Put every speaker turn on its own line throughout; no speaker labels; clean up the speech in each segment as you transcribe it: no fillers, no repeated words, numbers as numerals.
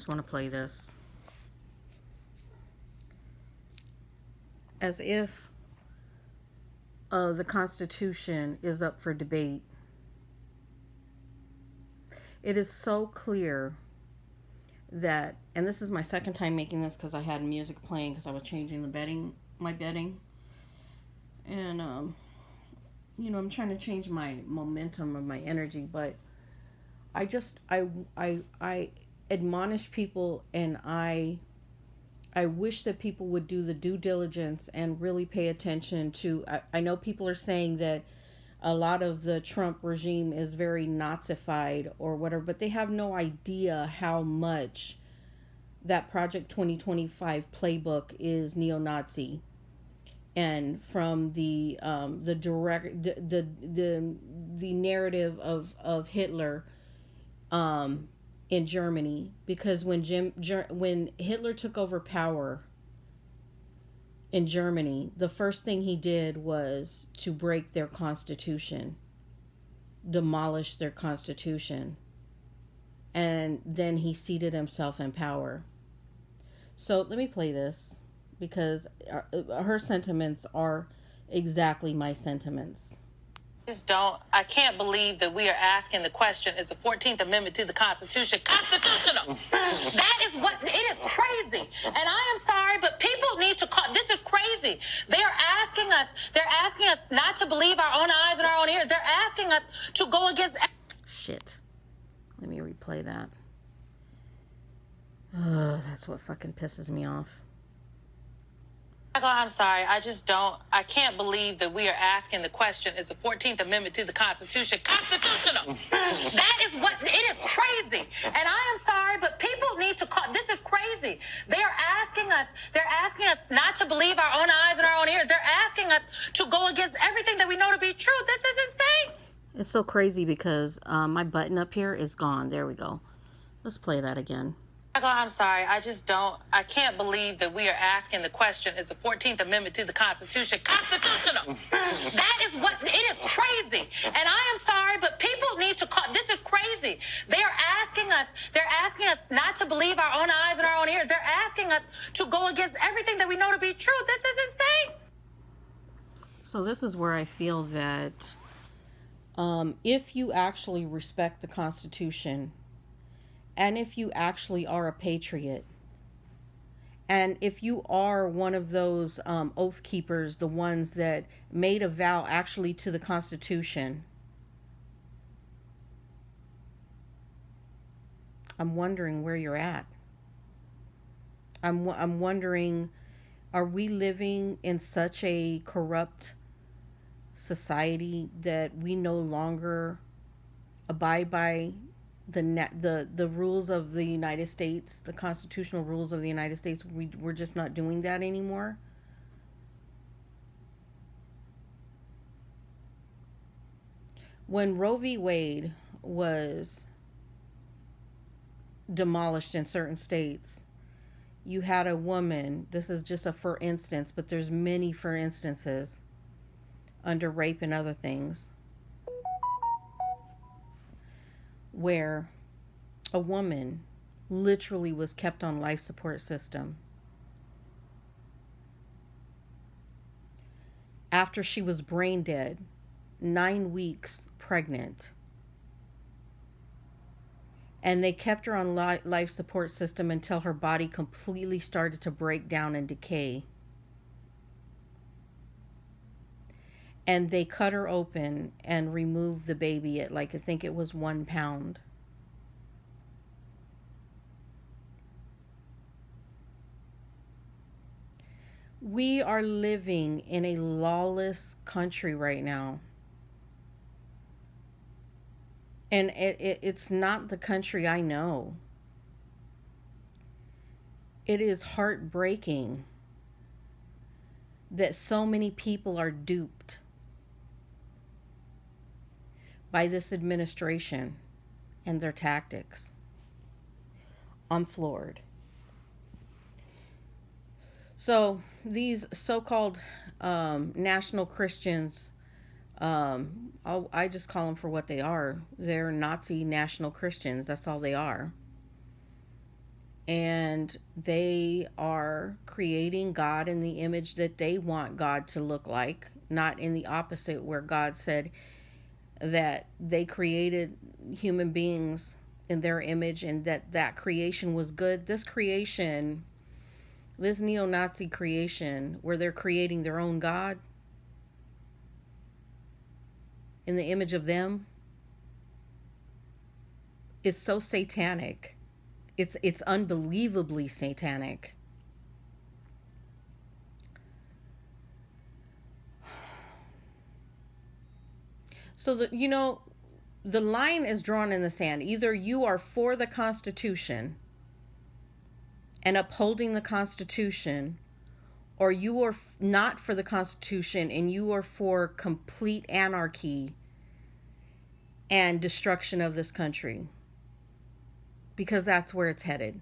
Just want to play this as if the Constitution is up for debate. It is so clear that, and this is my second time making this because I had music playing because I was changing my bedding, and I'm trying to change my momentum of my energy, but I just I admonish people, and I wish that people would do the due diligence and really pay attention to. I know people are saying that a lot of the Trump regime is very Nazified or whatever, but they have no idea how much that Project 2025 playbook is neo-Nazi. And from the direct the narrative of Hitler um, in Germany, because when Hitler took over power in Germany, the first thing he did was to break their constitution, demolish their constitution, and then he seated himself in power. So let me play this because her sentiments are exactly my sentiments.
Just don't. I can't believe that we are asking the question: is the 14th Amendment to the Constitution constitutional? That is what it is crazy. And I am sorry, but people need to call. This is crazy. They are asking us. They're asking us not to believe our own eyes and our own ears. They're asking us to go against.
Shit. Let me replay that. That's what fucking pisses me off.
I'm sorry. I just don't. I can't believe that we are asking the question: is the 14th Amendment to the Constitution constitutional? That is what it is crazy. And I am sorry, but people need to call. This is crazy. They are asking us. They're asking us not to believe our own eyes and our own ears. They're asking us to go against everything that we know to be true. This is insane.
It's so crazy because my button up here is gone. There we go. Let's play that again.
I'm sorry. I just don't. I can't believe that we are asking the question: is the 14th Amendment to the Constitution constitutional? That is what it is crazy. And I am sorry, but people need to call. This is crazy. They are asking us. They're asking us not to believe our own eyes and our own ears. They're asking us to go against everything that we know to be true. This is insane.
So this is where I feel that if you actually respect the Constitution, and if you actually are a patriot, and if you are one of those oath keepers, the ones that made a vow actually to the Constitution, I'm wondering where you're at. I'm wondering, are we living in such a corrupt society that we no longer abide by the rules of the United States, the constitutional rules of the United States? We're just not doing that anymore. When Roe v. Wade was demolished in certain states, you had a woman, this is just a for instance, but there's many for instances under rape and other things, where a woman literally was kept on life support system after she was brain dead, 9 weeks pregnant, and they kept her on life support system until her body completely started to break down and decay. And they cut her open and removed the baby at, like, I think it was 1 pound. We are living in a lawless country right now. And it's not the country I know. It is heartbreaking that so many people are duped by this administration and their tactics. I'm floored. So these so-called national Christians, I just call them for what they are. They're Nazi national Christians. That's all they are. and they are creating God in the image that they want God to look like, not in the opposite, where God said that they created human beings in their image and that creation was good. This creation, this neo-Nazi creation, where they're creating their own God in the image of them, is so satanic. It's unbelievably satanic. So the line is drawn in the sand. Either you are for the Constitution and upholding the Constitution, or you are not for the Constitution and you are for complete anarchy and destruction of this country, because that's where it's headed.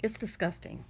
It's disgusting.